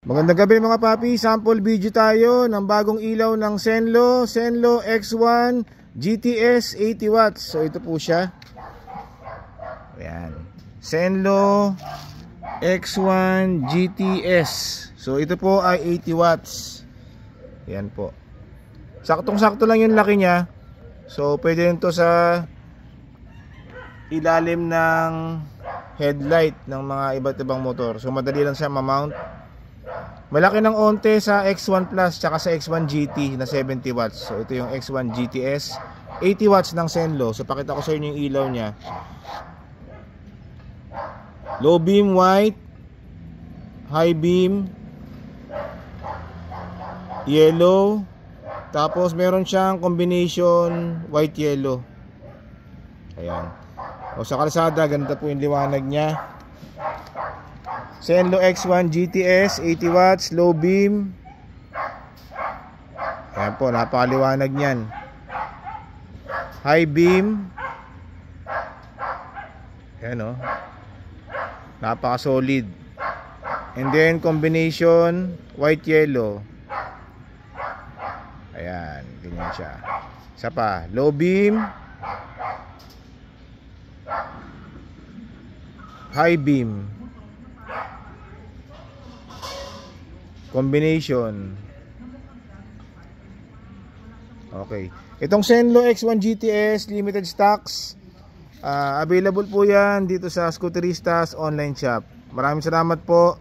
Magandang gabi mga papi, sample video tayo ng bagong ilaw ng Zenlo X1 GTS 80 watts. So ito po siya. Ayan. Zenlo X1 GTS. So ito po ay 80 watts. Ayan po. Saktong-sakto lang yung laki niya. So pwede rin to sa ilalim ng headlight ng mga iba't ibang motor. So madali lang siya ma-mount. Malaki ng onte sa X1 Plus tsaka sa X1 GT na 70 watts. So ito yung X1 GTS 80 watts ng Zenlo. So pakita ko sa inyo yung ilaw niya. Low beam white, high beam yellow, tapos meron siyang combination white yellow. Ayan. O sa kalsada, ganda po yung liwanag niya. Zenlo X1 GTS 80 watts, low beam. Ayan po, napakaliwanag niyan. High beam. Ayan o, napaka solid. And then combination white yellow. Ayan, ganyan siya. Isa pa, low beam, high beam, combination. Okay. Itong Zenlo X1 GTS limited stocks. Available po yan dito sa Scooteristas online shop. Maraming salamat po.